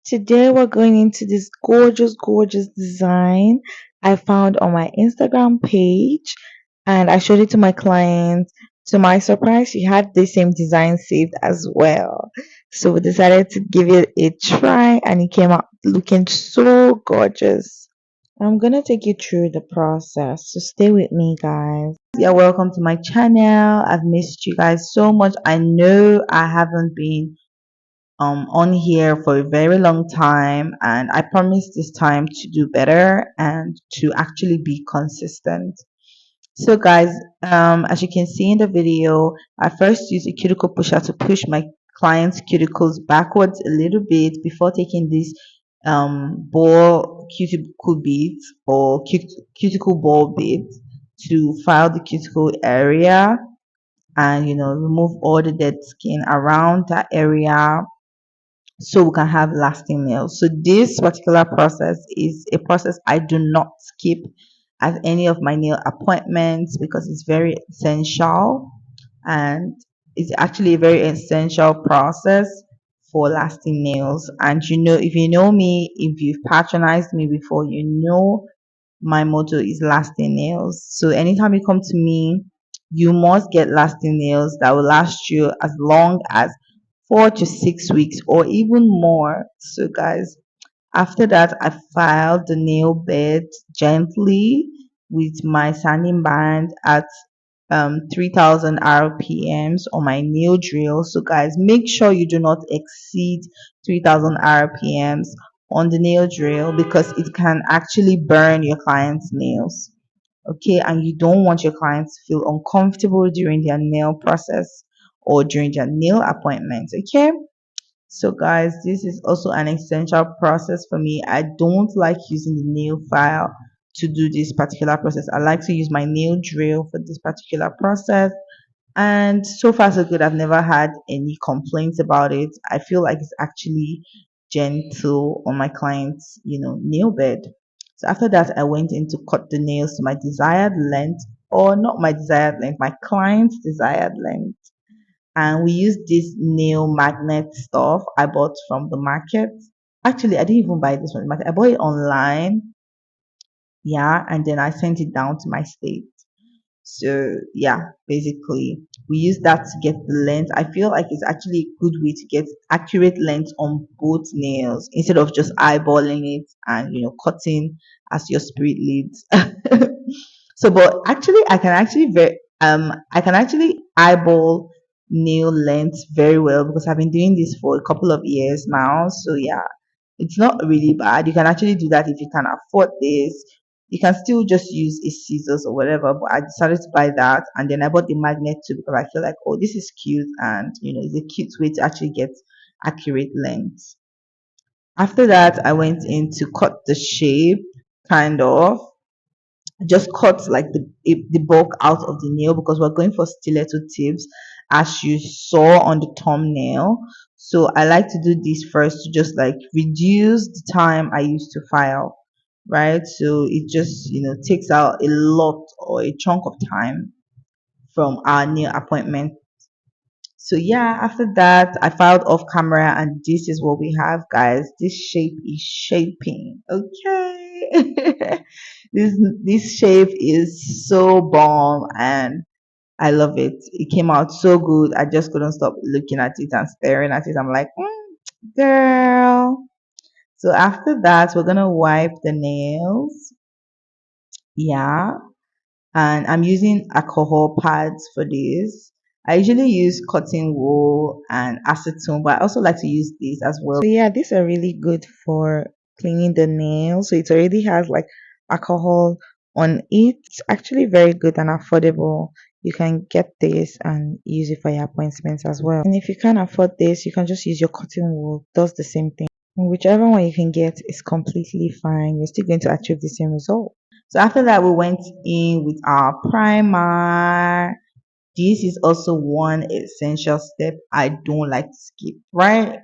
Today we're going into this gorgeous design I found on my Instagram page and I showed it to my client. To my surprise, she had the same design saved as well. So we decided to give it a try and it came out looking so gorgeous. I'm gonna take you through the process, so stay with me, guys. Yeah, welcome to my channel. I've missed you guys so much. I know I haven't been on here for a very long time, and I promise this time to do better and to actually be consistent. So guys, as you can see in the video, I first use a cuticle pusher to push my client's cuticles backwards a little bit before taking these ball cuticle beads or cuticle ball beads to file the cuticle area and remove all the dead skin around that area so we can have lasting nails. So this particular process is a process I do not skip at any of my nail appointments because it's very essential, and it's actually a very essential process for lasting nails. And if you know me, if you've patronized me before, my motto is lasting nails. So anytime you come to me, you must get lasting nails that will last you as long as 4 to 6 weeks or even more. So guys, after that, I filed the nail bed gently with my sanding band at 3000 rpms on my nail drill. So guys, make sure you do not exceed 3000 rpms on the nail drill because it can actually burn your client's nails. Okay, and you don't want your clients to feel uncomfortable during their nail process or during their nail appointments. Okay, so guys, this is also an essential process for me. I don't like using the nail file to do this particular process. I like to use my nail drill for this particular process, and so far so good. I've never had any complaints about it. I feel like it's actually gentle on my client's nail bed. So after that, I went in to cut the nails to my desired length, or not my desired length, my client's desired length. And we used this nail magnet stuff I bought from the market. Actually, I didn't even buy this from the market. I bought it online. Yeah, and then I sent it down to my state. So yeah, basically we use that to get the length. I feel like it's actually a good way to get accurate length on both nails instead of just eyeballing it and cutting as your spirit leads. So, but actually, I can actually eyeball nail length very well because I've been doing this for a couple of years now. So yeah, it's not really bad. You can actually do that if you can afford this. You can still just use a scissors or whatever, but I decided to buy that, and then I bought the magnet too because I feel like, oh, this is cute, and it's a cute way to actually get accurate length. After that, I went in to cut the shape, kind of just cut like the bulk out of the nail because we're going for stiletto tips as you saw on the thumbnail. So I like to do this first to just like reduce the time I used to file, right? So it just takes out a lot or a chunk of time from our nail appointment. So yeah, after that I filed off camera and this is what we have, guys. This shape is shaping. Okay. this shape is so bomb and I love it. It came out so good. I just couldn't stop looking at it and staring at it. I'm like, girl. So after that, we're gonna wipe the nails. Yeah, and I'm using alcohol pads for this. I usually use cotton wool and acetone, but I also like to use these as well. So yeah, these are really good for cleaning the nails. So it already has like alcohol on it. It's actually very good and affordable. You can get this and use it for your appointments as well. And if you can't afford this, you can just use your cotton wool. It does the same thing. And whichever one you can get is completely fine. You're still going to achieve the same result. So after that, we went in with our primer. This is also one essential step I don't like to skip, right?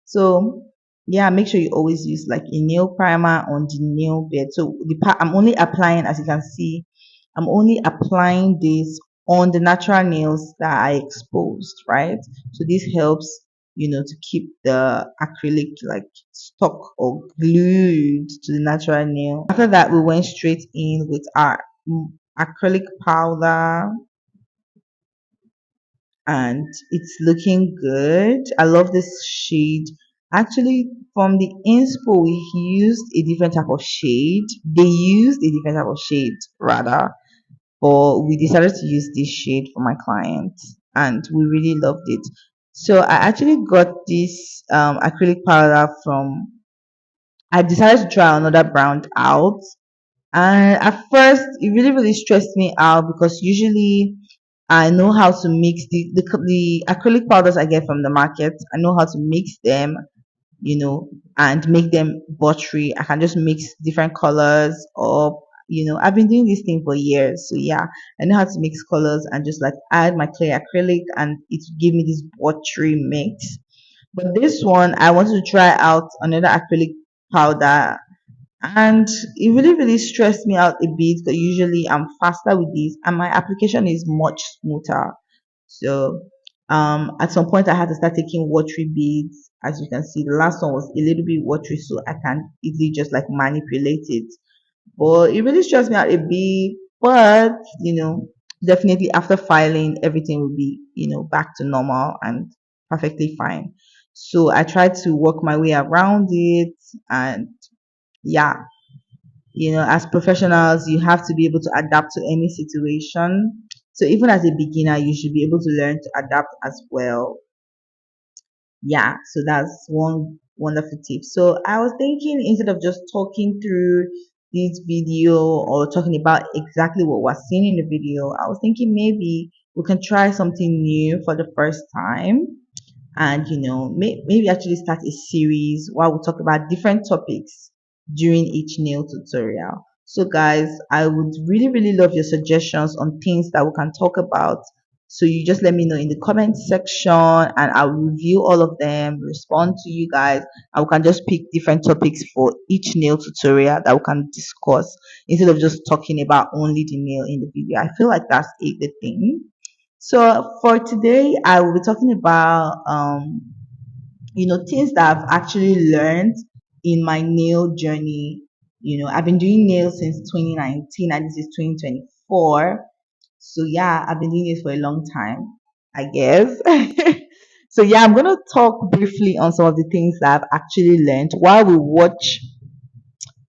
So yeah, make sure you always use like a nail primer on the nail bed. So the part I'm only applying, as you can see, I'm only applying this on the natural nails that I exposed, right? So this helps to keep the acrylic like stuck or glued to the natural nail. After that, we went straight in with our acrylic powder, and it's looking good. I love this shade. Actually, from the inspo, we used a different type of shade. They used a different type of shade rather, but we decided to use this shade for my client, and we really loved it. So I actually got this acrylic powder from. I decided to try another brand out, and at first it really stressed me out because usually I know how to mix the acrylic powders I get from the market. I know how to mix them, and make them buttery. I can just mix different colors up. I've been doing this thing for years. So yeah, I know how to mix colors and just like add my clear acrylic and it will give me this buttery mix. But this one, I wanted to try out another acrylic powder, and it really stressed me out a bit because usually I'm faster with this and my application is much smoother. So at some point I had to start taking watery beads. As you can see, the last one was a little bit watery, so I can easily just like manipulate it. But it really stressed me out a bit. But definitely after filing, everything will be back to normal and perfectly fine. So I tried to work my way around it, and yeah, as professionals, you have to be able to adapt to any situation. So even as a beginner, you should be able to learn to adapt as well. Yeah, so that's one wonderful tip. So I was thinking, instead of just talking through this video or talking about exactly what was seen in the video, I was thinking maybe we can try something new for the first time, and maybe actually start a series while we talk about different topics during each nail tutorial. So guys, I would really love your suggestions on things that we can talk about. So you just let me know in the comment section, and I'll review all of them, respond to you guys, and we can just pick different topics for each nail tutorial that we can discuss instead of just talking about only the nail in the video. I feel like that's the thing. So for today, I will be talking about things that I've actually learned in my nail journey. I've been doing nails since 2019 and this is 2024. So yeah, I've been doing this for a long time, I guess. So yeah, I'm gonna talk briefly on some of the things that I've actually learned while we watch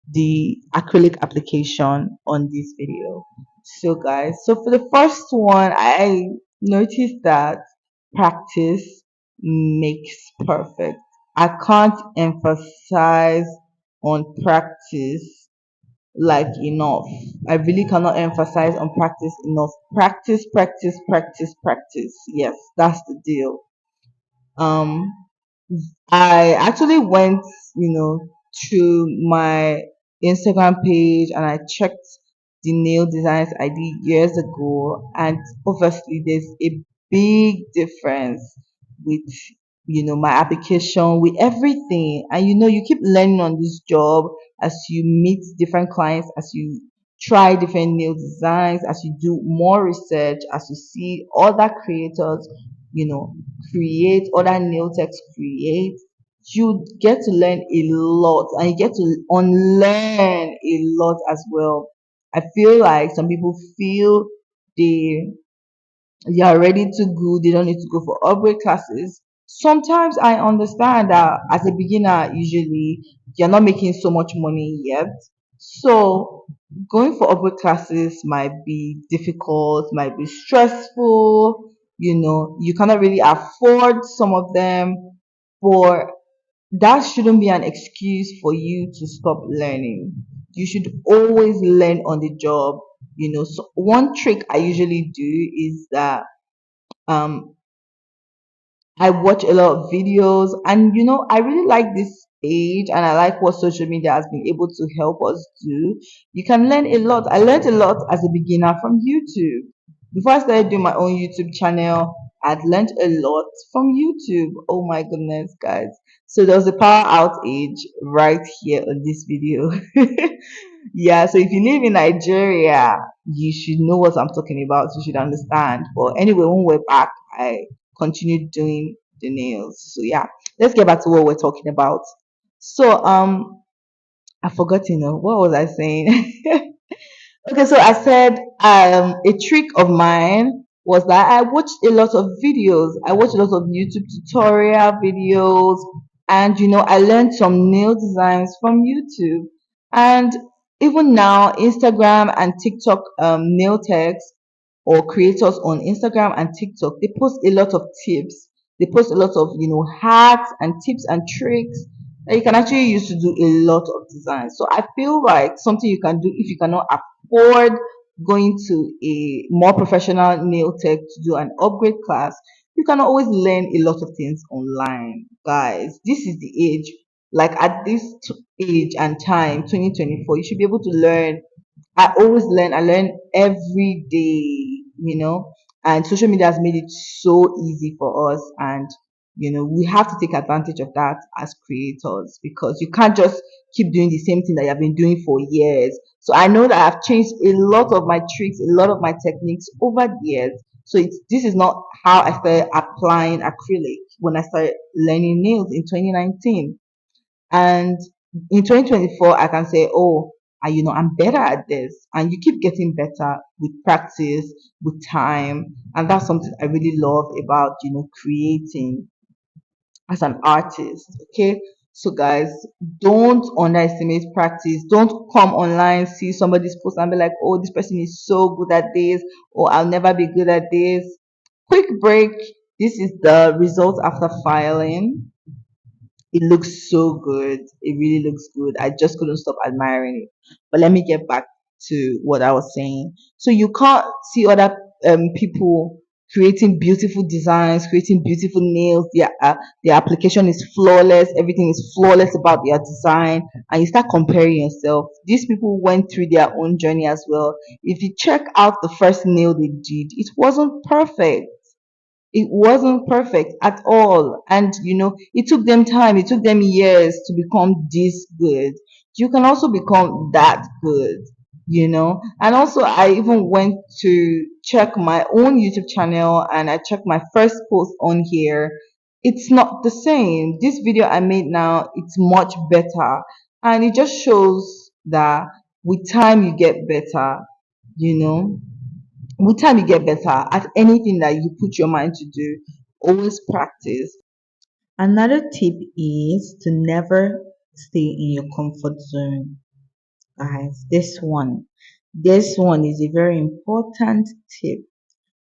the acrylic application on this video. So guys, so for the first one, I noticed that practice makes perfect. I can't emphasize on practice like enough. I really cannot emphasize on practice enough. Practice. Yes, that's the deal. Um, I actually went, to my Instagram page and I checked the nail designs I did years ago, and obviously there's a big difference with my application, with everything. And you keep learning on this job as you meet different clients, as you try different nail designs, as you do more research, as you see other creators, create, other nail techs create. You get to learn a lot and you get to unlearn a lot as well. I feel like some people feel they they are ready to go, they don't need to go for upgrade classes. Sometimes I understand that as a beginner, usually you're not making so much money yet. So going for upgrade classes might be difficult, might be stressful, you cannot really afford some of them. But that shouldn't be an excuse for you to stop learning. You should always learn on the job. So one trick I usually do is that um I watch a lot of videos, and I really like this age and I like what social media has been able to help us do. You can learn a lot. I learned a lot as a beginner from YouTube. Before I started doing my own YouTube channel, I'd learned a lot from YouTube. Oh my goodness, guys. So there was a power outage right here on this video. Yeah, so if you live in Nigeria, you should know what I'm talking about. You should understand. But anyway, when we're back, I continued doing the nails. So yeah, let's get back to what we're talking about. So I forgot, what was I saying? Okay, so I said a trick of mine was that I watched a lot of videos. I watched a lot of YouTube tutorial videos, and I learned some nail designs from YouTube. And even now, Instagram and TikTok nail techs or creators on Instagram and TikTok, they post a lot of tips. They post a lot of hacks and tips and tricks that you can actually use to do a lot of designs. So I feel like something you can do if you cannot afford going to a more professional nail tech to do an upgrade class, you can always learn a lot of things online. Guys, this is the age, like at this age and time, 2024, you should be able to learn. I always learn. I learn every day, and social media has made it so easy for us. And, we have to take advantage of that as creators, because you can't just keep doing the same thing that you've been doing for years. So I know that I've changed a lot of my tricks, a lot of my techniques over the years. So this is not how I started applying acrylic when I started learning nails in 2019. And in 2024, I can say, oh, I'm better at this. And you keep getting better with practice, with time. And that's something I really love about, creating as an artist. Okay. So guys, don't underestimate practice. Don't come online, see somebody's post and be like, oh, this person is so good at this, or I'll never be good at this. Quick break. This is the result after filing. It looks so good. It really looks good. I just couldn't stop admiring it. But let me get back to what I was saying. So you can't see other people creating beautiful designs, creating beautiful nails. Their application is flawless. Everything is flawless about their design, and you start comparing yourself. These people went through their own journey as well. If you check out the first nail they did, it wasn't perfect. It wasn't perfect at all. And it took them time, it took them years to become this good. You can also become that good, And also, I even went to check my own YouTube channel and I checked my first post on here. It's not the same. This video I made now, it's much better. And it just shows that with time you get better, you know with time you get better at anything that you put your mind to do. Always practice. Another tip is to never stay in your comfort zone, guys. This one is a very important tip.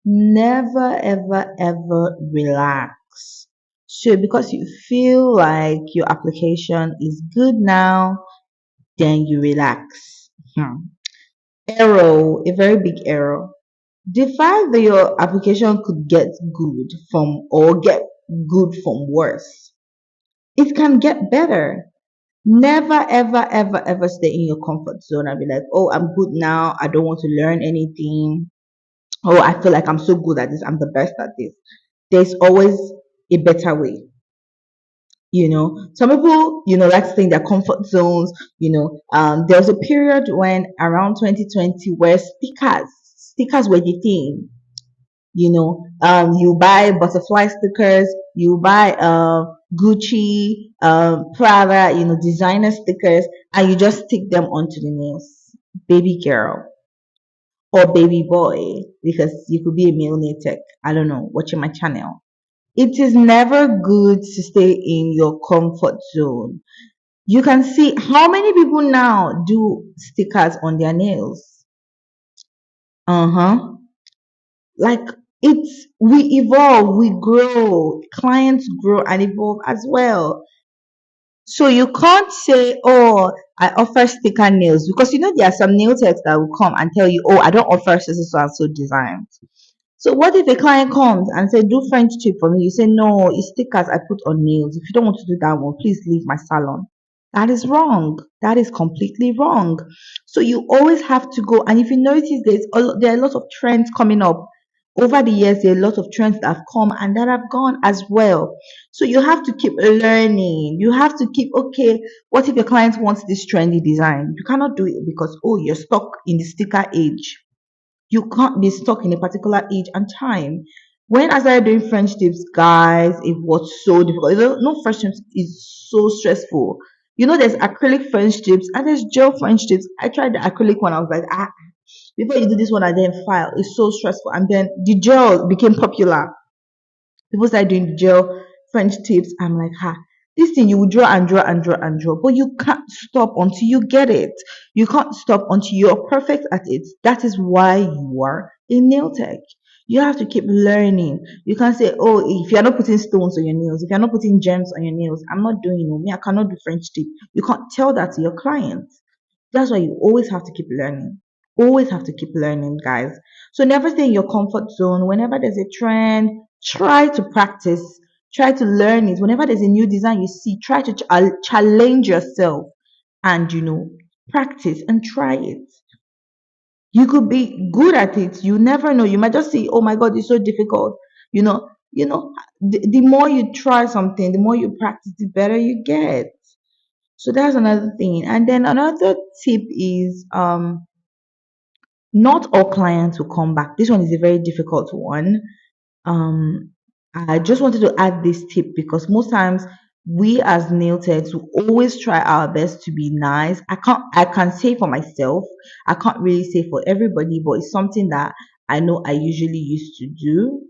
Never ever ever relax. So because you feel like your application is good now, then you relax. Error, a very big error. The fact that your application could get good from or get good from worse, it can get better. Never ever ever ever stay in your comfort zone and be like, oh, I'm good now, I don't want to learn anything. Oh, I feel like I'm so good at this, I'm the best at this. There's always a better way. Some people like to stay in their comfort zones. There was a period when around 2020 where stickers were the thing. You buy butterfly stickers, you buy Gucci, Prada, designer stickers, and you just stick them onto the nails. Baby girl or baby boy, because you could be a male nail tech. I don't know, watching my channel. It is never good to stay in your comfort zone. You can see how many people now do stickers on their nails. Uh-huh. Like, we evolve, we grow, clients grow and evolve as well. So you can't say, oh, I offer sticker nails, because there are some nail techs that will come and tell you, oh, I don't offer so and so designs. So what if a client comes and say, do French tip for me? You say, no, it's stickers I put on nails. If you don't want to do that one, please leave my salon. That is wrong. That is completely wrong. So you always have to go. And if you notice, there are a lot of trends coming up. Over the years, there are a lot of trends that have come and that have gone as well. So you have to keep learning. You have to keep, okay, what if your client wants this trendy design? You cannot do it because, oh, you're stuck in the sticker age. You can't be stuck in a particular age and time. When I started doing French tips, guys, it was so difficult. No, French tips is so stressful. There's acrylic French tips and there's gel French tips. I tried the acrylic one. I was like, before you do this one, I then file. It's so stressful. And then the gel became popular. People started doing gel French tips. I'm like, this thing you will draw and draw and draw and draw, but you can't stop until you get it. You can't stop until you're perfect at it. That is why you are a nail tech. You have to keep learning. You can't say, oh, if you're not putting stones on your nails, if you're not putting gems on your nails, I'm not doing it. Me, I cannot do French tip. You can't tell that to your clients. That's why you always have to keep learning. Always have to keep learning, guys. So never stay in your comfort zone. Whenever there's a trend, try to practice, try to learn it. Whenever there's a new design you see, try to challenge yourself and practice and try it. You could be good at it. You never know. You might just say, "Oh my God, it's so difficult." The more you try something, the more you practice, the better you get. So that's another thing. And then another tip is not all clients will come back. This one is a very difficult one. um I just wanted to add this tip because most times we as nail techs will always try our best to be nice. I can say for myself, I can't really say for everybody, but it's something that I know I usually used to do.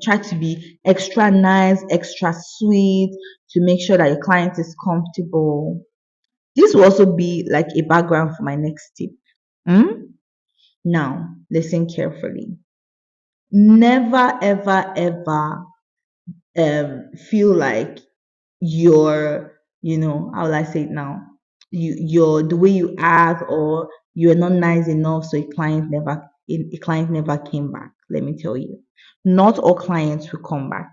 Try to be extra nice, extra sweet, to make sure that your client is comfortable. This will also be like a background for my next tip. Hmm? Now listen carefully. Never ever ever feel like you're, how will I say it now, you're the way you act, or you're not nice enough, so a client never came back. Let me tell you, not all clients will come back.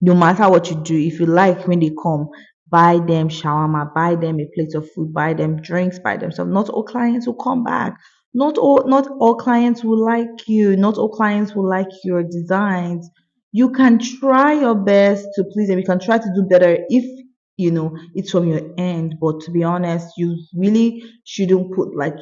No matter what you do, if you like, when they come, buy them shawarma, buy them a plate of food, buy them drinks, buy them stuff. Not all clients will come back. Not all clients will like you. Not all clients will like your designs. You can try your best to please them. You can try to do better if it's from your end. But to be honest, you really shouldn't put like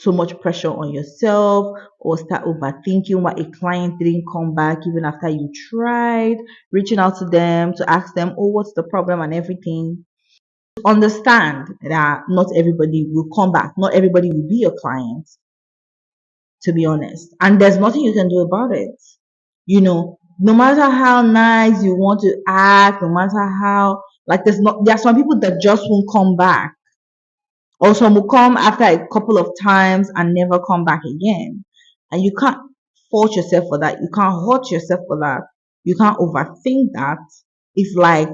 so much pressure on yourself, or start overthinking why a client didn't come back even after you tried reaching out to them to ask them, oh, what's the problem and everything. Understand that not everybody will come back, not everybody will be your client, to be honest. And there's nothing you can do about it. No matter how nice you want to act, no matter how, like, there are some people that just won't come back, or some will come after a couple of times and never come back again. And you can't fault yourself for that. You can't hurt yourself for that. You can't overthink that. It's like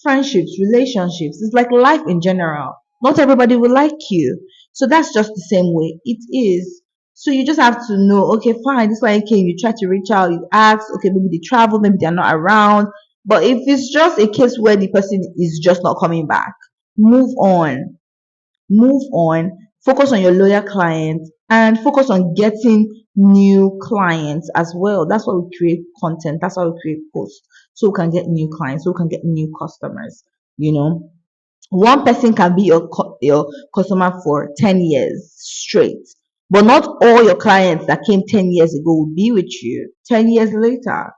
friendships, relationships. It's like life in general. Not everybody will like you. So that's just the same way it is. So you just have to know, okay, fine, this client came, you try to reach out, you ask, okay, maybe they travel, maybe they're not around. But if it's just a case where the person is just not coming back, move on. Move on. Focus on your loyal clients and focus on getting new clients as well. That's why we create content. That's why we create posts. So we can get new clients, so we can get new customers. You know, one person can be your customer for 10 years straight, but not all your clients that came 10 years ago will be with you 10 years later.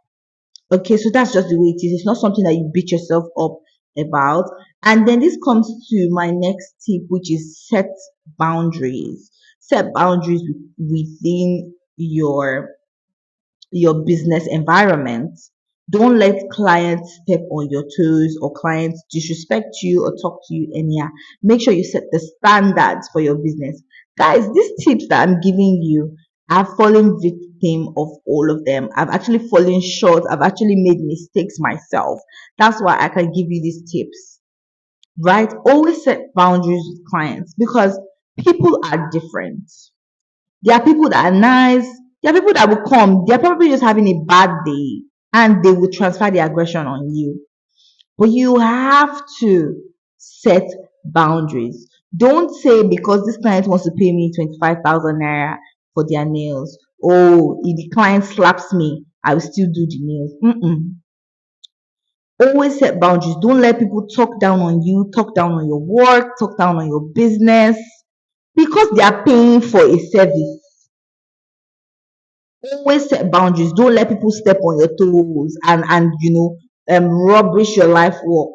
Okay, so that's just the way it is. It's not something that you beat yourself up about. And then this comes to my next tip, which is set boundaries. Set boundaries within your business environment. Don't let clients step on your toes, or clients disrespect you or talk to you anyhow. Make sure you set the standards for your business. Guys, these tips that I'm giving you, I've fallen victim of all of them. I've actually fallen short. I've actually made mistakes myself. That's why I can give you these tips, right? Always set boundaries with clients, because people are different. There are people that are nice. There are people that will come. They're probably just having a bad day and they will transfer the aggression on you. But you have to set boundaries. Don't say because this client wants to pay me 25,000 naira for their nails. Oh, if the client slaps me, I will still do the nails. Always set boundaries. Don't let people talk down on you, talk down on your work, talk down on your business, because they are paying for a service. Always set boundaries. Don't let people step on your toes and rubbish your life work.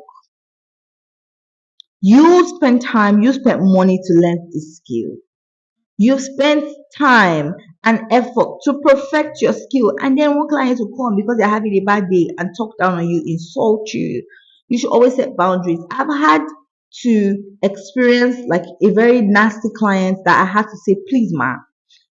You spend time, you spend money to learn this skill. You've spent time and effort to perfect your skill, and then one client will come because they're having a bad day and talk down on you, insult you. You should always set boundaries. I've had to experience like a very nasty client that I had to say, please, ma,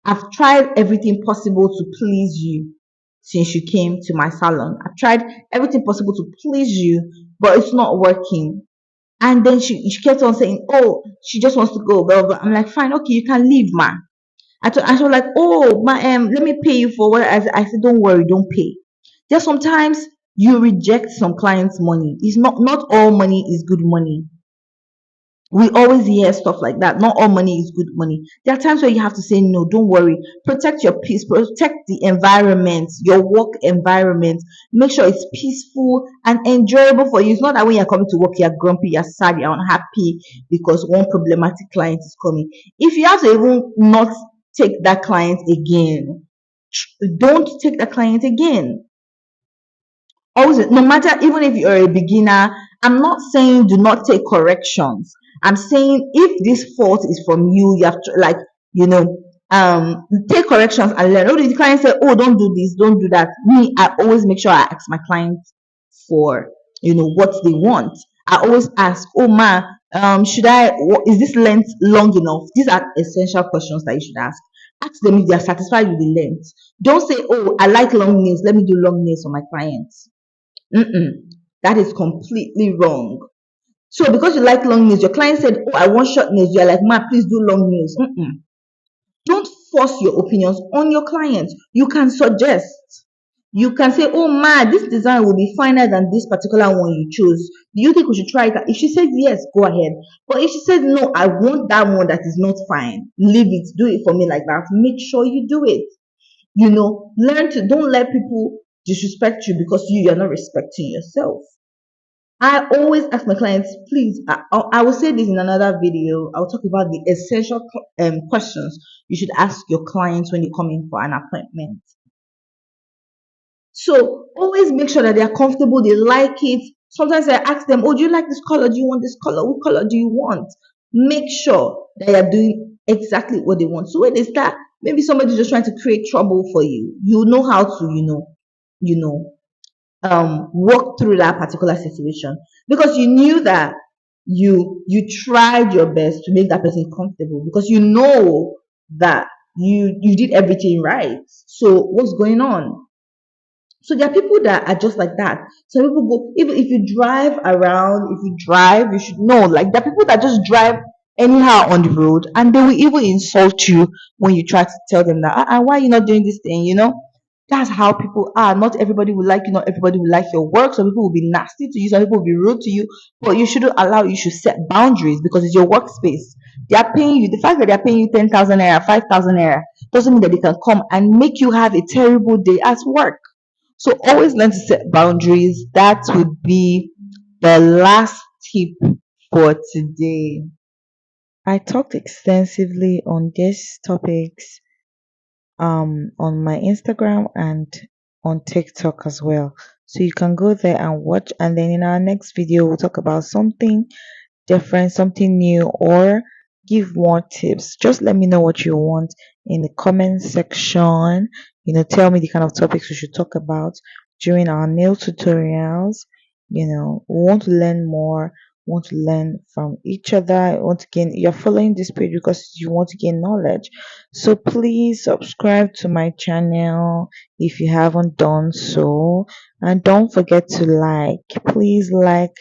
I've tried everything possible to please you since you came to my salon. I've tried everything possible to please you, but it's not working. And then she kept on saying, oh, she just wants to go, blah, blah. I'm like, fine, okay, you can leave, ma. I was like, oh, my, let me pay you for what I said, don't worry, don't pay. Just sometimes you reject some clients' money. It's not all money is good money. We always hear stuff like that. Not all money is good money. There are times where you have to say no, don't worry. Protect your peace, protect the environment, your work environment. Make sure it's peaceful and enjoyable for you. It's not that when you're coming to work, you're grumpy, you're sad, you're unhappy because one problematic client is coming. If you have to even not take that client again, don't take that client again. Always, no matter, even if you're a beginner, I'm not saying do not take corrections. I'm saying if this fault is from you, you have to, like, you know take corrections and learn. Oh, the client say, oh, don't do this, don't do that. Me, I always make sure I ask my clients for what they want. I always ask, oh, ma, is this length long enough? These are essential questions that you should ask them if they are satisfied with the length. Don't say, oh, I like long nails, let me do long nails for my clients. Mm-mm. That is completely wrong. So because you like long nails, your client said, "Oh, I want short nails." You're like, "Ma, please do long nails." Mm-mm. Don't force your opinions on your client. You can suggest. You can say, "Oh, ma, this design will be finer than this particular one you chose. Do you think we should try it?" If she says yes, go ahead. But if she says no, I want that one that is not fine. Leave it. Do it for me like that. Make sure you do it. Learn to don't let people disrespect you because you're not respecting yourself. I always ask my clients, please, I will say this in another video. I'll talk about the essential questions you should ask your clients when you come in for an appointment. So always make sure that they are comfortable, they like it. Sometimes I ask them, oh, do you like this color? Do you want this color? What color do you want? Make sure they are doing exactly what they want. So when they start, maybe somebody's just trying to create trouble for you. You know how to, you know, walk through that particular situation because you knew that you tried your best to make that person comfortable because you know that you did everything right. So what's going on? So there are people that are just like that. Some people go, even if you drive around, if you drive, you should know, like there are people that just drive anyhow on the road and they will even insult you when you try to tell them that, why are you not doing this thing, That's how people are. Not everybody will like you, not everybody will like your work. Some people will be nasty to you, some people will be rude to you, but you should set boundaries because it's your workspace. They are paying you. The fact that they are paying you 10,000 naira, 5,000 naira doesn't mean that they can come and make you have a terrible day at work. So always learn to set boundaries. That would be the last tip for today. I talked extensively on these topics on my Instagram and on TikTok as well. So you can go there and watch, and then in our next video we'll talk about something different, something new, or give more tips. Just let me know what you want in the comment section. Tell me the kind of topics we should talk about during our nail tutorials. We want to learn more, want to learn from each other, want to gain. You're following this page because you want to gain knowledge. So please subscribe to my channel if you haven't done so, and don't forget to like. Please like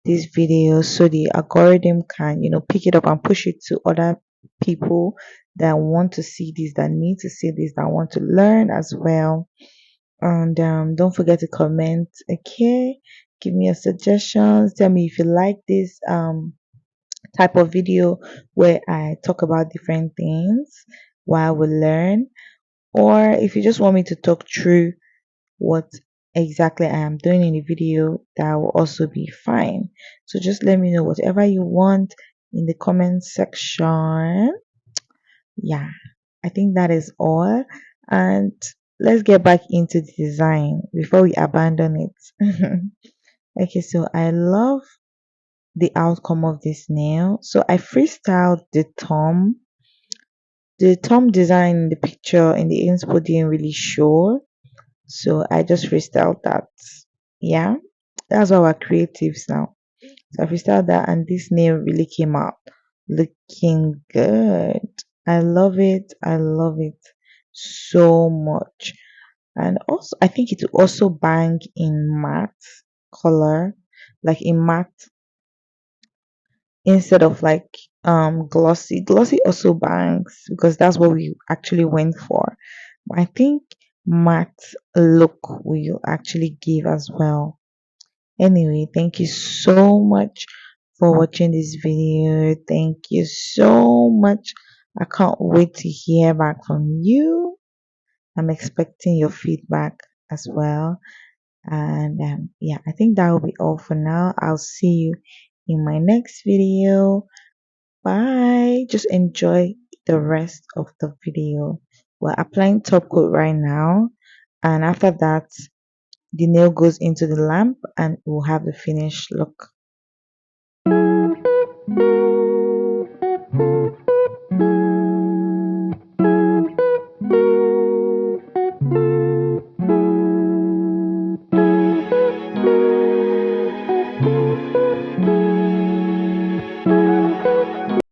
this video so the algorithm can pick it up and push it to other people that want to see this, that need to see this, that want to learn as well. And don't forget to comment. Okay, give me your suggestions, tell me if you like this type of video where I talk about different things while we learn, or if you just want me to talk through what exactly I am doing in the video, that will also be fine. So just let me know whatever you want in the comment section. Yeah, I think that is all. And let's get back into the design before we abandon it. Okay, so I love the outcome of this nail. So I freestyled the thumb. The thumb design in the picture in the inspo didn't really show. So I just freestyled that. Yeah, that's why we're creatives now. So I freestyled that, and this nail really came out looking good. I love it. I love it so much. And also, I think it will also bang in matte color, like in matte instead of like glossy. Glossy also bangs because that's what we actually went for. But I think matte look will actually give as well. Anyway, thank you so much for watching this video. Thank you so much. I can't wait to hear back from you. I'm expecting your feedback as well. And yeah, I think that will be all for now. I'll see you in my next video. Bye. Just enjoy the rest of the video. We're applying top coat right now. And after that, the nail goes into the lamp and we'll have the finished look.